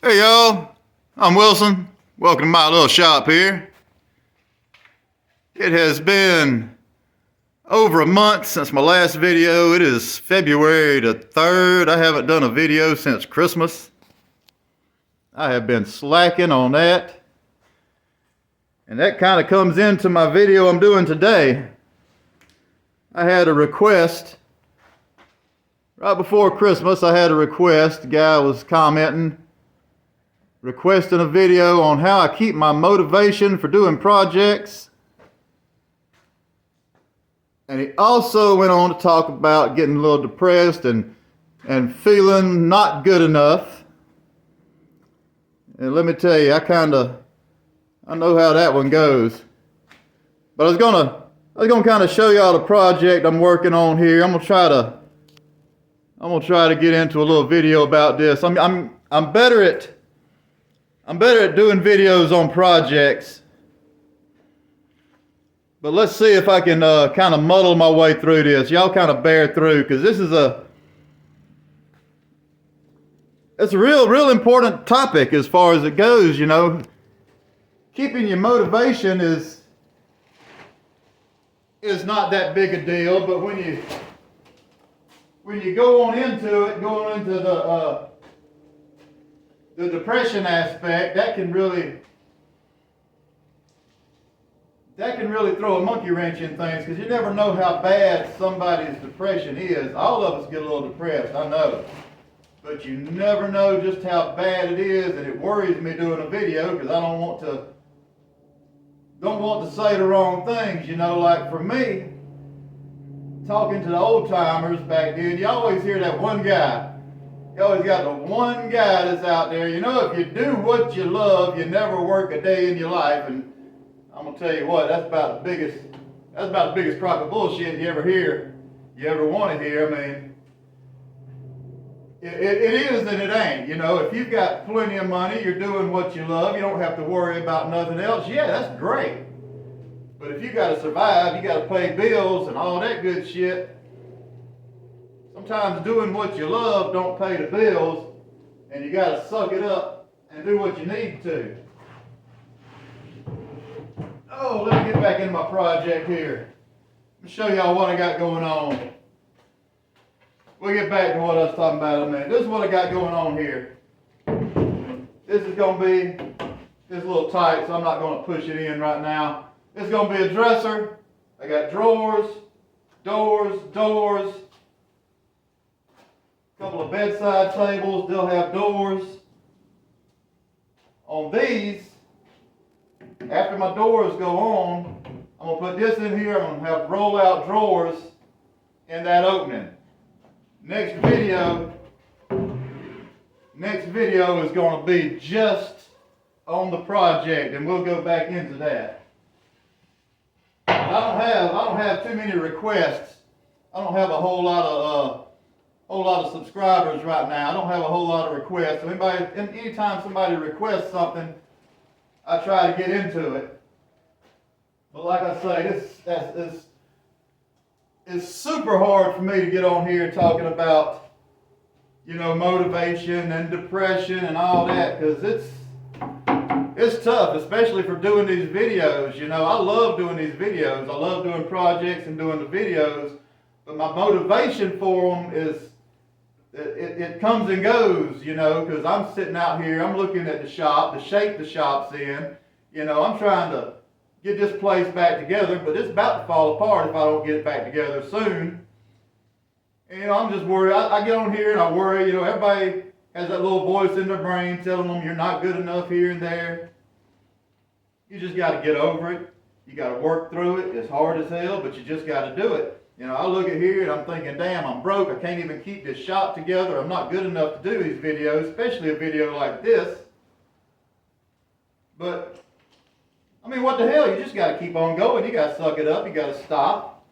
Hey y'all, I'm Wilson. Welcome to my little shop here. It has been over a month since my last video. It is February the 3rd. I haven't done a video since Christmas. I have been slacking on that. And that kind of comes into my video I'm doing today. I had a request. Right before Christmas, I had a request. The guy was commenting, requesting a video on how I keep my motivation for doing projects. And he also went on to talk about getting a little depressed and feeling not good enough. And let me tell you, I know how that one goes. But I was gonna kind of show y'all the project I'm working on here. I'm gonna try to get into a little video about this. I'm better at doing videos on projects. But let's see if I can kind of muddle my way through this. Y'all kind of bear through, because this is it's a real important topic as far as it goes, you know. Keeping your motivation is not that big a deal, but when you go on into it, going into the depression aspect, that can really throw a monkey wrench in things, because you never know how bad somebody's depression is. All of us get a little depressed, I know. But you never know just how bad it is, and it worries me doing a video because I don't want to say the wrong things, you know. Like for me, talking to the old timers back then, you always hear that one guy. You always got the one guy that's out there. You know, if you do what you love, you never work a day in your life. And I'm gonna tell you what, that's about the biggest crock of bullshit you ever want to hear. I mean, it is and it ain't. You know, if you've got plenty of money, you're doing what you love, you don't have to worry about nothing else. Yeah, that's great. But if you got to survive, you got to pay bills and all that good shit. Sometimes doing what you love don't pay the bills, and you got to suck it up and do what you need to. Oh, let me get back into my project here. Let me show y'all what I got going on. We'll get back to what I was talking about in a minute. This is what I got going on here. This is going to be, it's a little tight, so I'm not going to push it in right now. It's going to be a dresser. I got drawers, doors, a couple of bedside tables. They'll have doors. On these, after my doors go on, I'm going to put this in here. I'm going to have roll-out drawers in that opening. Next video is going to be just on the project, and we'll go back into that. I don't have too many requests. I don't have a whole lot of subscribers right now. I don't have a whole lot of requests. So anytime somebody requests something, I try to get into it. But like I say, it's super hard for me to get on here talking about, you know, motivation and depression and all that, because it's tough, especially for doing these videos. You know, I love doing these videos. I love doing projects and doing the videos, but my motivation for them it comes and goes, you know, because I'm sitting out here, I'm looking at the shop, the shape the shop's in. You know, I'm trying to get this place back together, but it's about to fall apart if I don't get it back together soon. And, you know, I'm just worried. I get on here and I worry, you know, everybody has that little voice in their brain telling them you're not good enough here and there. You just got to get over it. You got to work through it. It's hard as hell, but you just got to do it. You know, I look at here and I'm thinking, damn, I'm broke. I can't even keep this shop together. I'm not good enough to do these videos, especially a video like this. But I mean, what the hell? You just got to keep on going. You got to suck it up. You got to stop.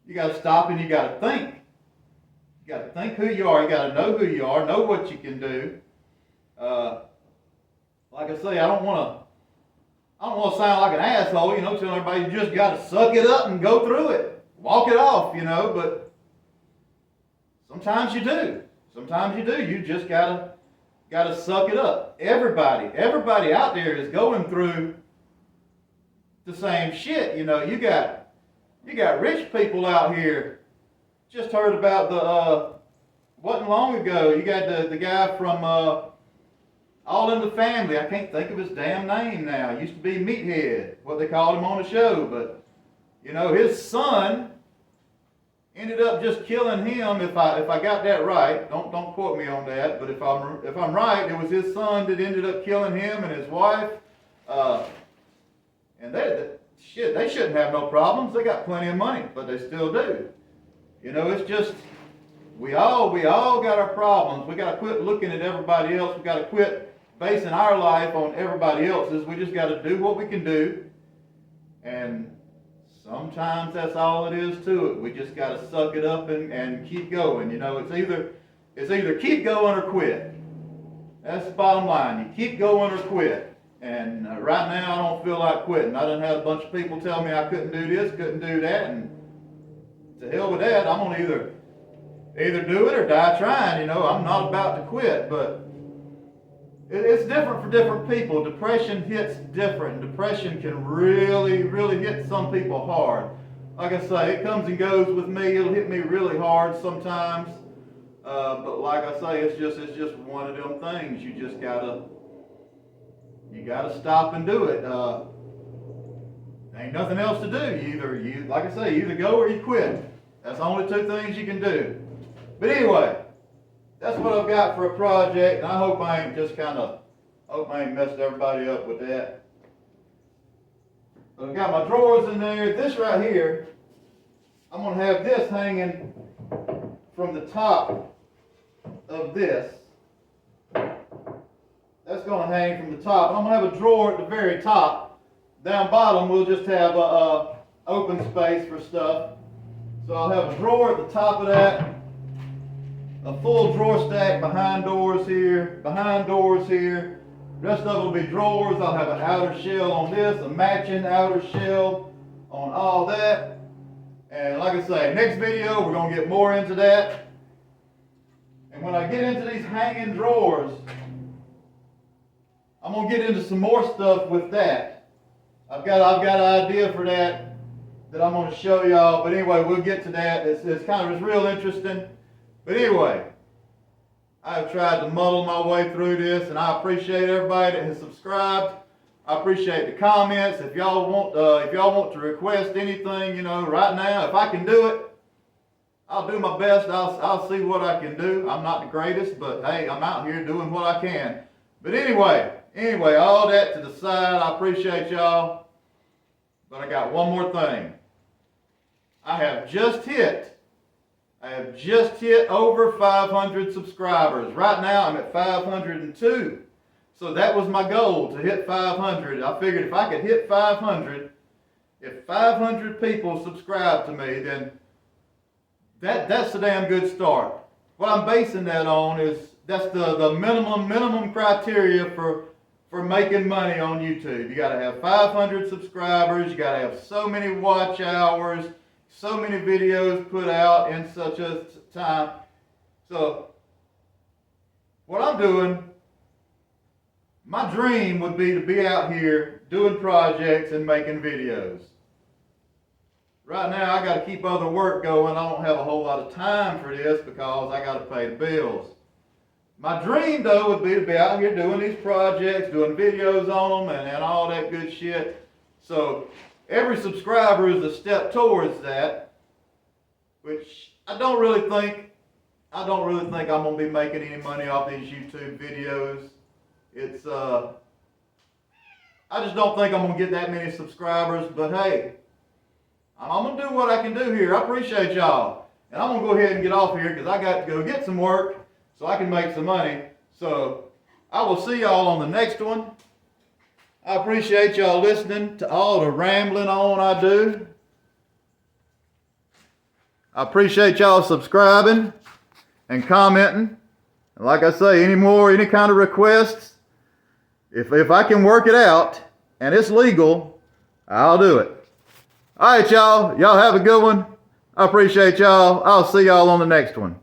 You got to stop and you got to think. You got to think who you are. You got to know who you are. Know what you can do. Like I say, I don't want to sound like an asshole, you know, telling everybody you just got to suck it up and go through it. Walk it off, you know, but sometimes you do. Sometimes you do. You just got gotta suck it up. Everybody out there is going through the same shit. You know, you got rich people out here. Just heard about wasn't long ago, you got the guy from All in the Family. I can't think of his damn name now. It used to be Meathead, what they called him on the show. But, you know, his son ended up just killing him. If I got that right, don't quote me on that. But if I'm right, it was his son that ended up killing him and his wife. And they shouldn't have no problems. They got plenty of money, but they still do. You know, it's just, we all got our problems. We got to quit looking at everybody else. We got to quit basing our life on everybody else's. We just got to do what we can do. And sometimes that's all it is to it. We just got to suck it up and keep going. You know, it's either keep going or quit. That's the bottom line. You keep going or quit. And right now I don't feel like quitting. I done had a bunch of people tell me I couldn't do this, couldn't do that, and to hell with that. I'm gonna either do it or die trying. You know, I'm not about to quit, but it's different for different people. Depression hits different. Depression can really, really hit some people hard. Like I say, it comes and goes with me. It'll hit me really hard sometimes. But like I say, it's just one of them things. You just gotta stop and do it. Ain't nothing else to do. Like I say, you either go or you quit. That's the only two things you can do. But anyway, that's what I've got for a project, and I hope I ain't messed everybody up with that. I've got my drawers in there. This right here, I'm going to have this hanging from the top of this. That's going to hang from the top. And I'm going to have a drawer at the very top. Down bottom, we'll just have a open space for stuff. So I'll have a drawer at the top of that, a full drawer stack behind doors here, rest of it will be drawers. I'll have an outer shell on this, a matching outer shell on all that. And like I say, next video we're going to get more into that. And when I get into these hanging drawers, I'm going to get into some more stuff with that. I've got an idea for that I'm going to show y'all. But anyway, we'll get to that. It's real interesting. But anyway, I've tried to muddle my way through this, and I appreciate everybody that has subscribed. I appreciate the comments. If y'all want to request anything, you know, right now, if I can do it, I'll do my best. I'll see what I can do. I'm not the greatest, but hey, I'm out here doing what I can. But anyway, all that to the side. I appreciate y'all. But I got one more thing. I have just hit over 500 subscribers. Right now I'm at 502. So that was my goal, to hit 500. I figured if I could hit 500, if 500 people subscribe to me, then that's a damn good start. What I'm basing that on is that's the minimum criteria for making money on YouTube. You got to have 500 subscribers. You got to have so many watch hours, so many videos put out in such a time. So what I'm doing, my dream would be to be out here doing projects and making videos. Right now I got to keep other work going. I don't have a whole lot of time for this because I got to pay the bills. My dream though would be to be out here doing these projects, doing videos on them and all that good shit. So every subscriber is a step towards that, which I don't really think I'm going to be making any money off these YouTube videos. I just don't think I'm going to get that many subscribers, but hey, I'm going to do what I can do here. I appreciate y'all. And I'm going to go ahead and get off here because I got to go get some work so I can make some money. So I will see y'all on the next one. I appreciate y'all listening to all the rambling on I do. I appreciate y'all subscribing and commenting. And like I say, any kind of requests, if I can work it out and it's legal, I'll do it. All right, y'all. Y'all have a good one. I appreciate y'all. I'll see y'all on the next one.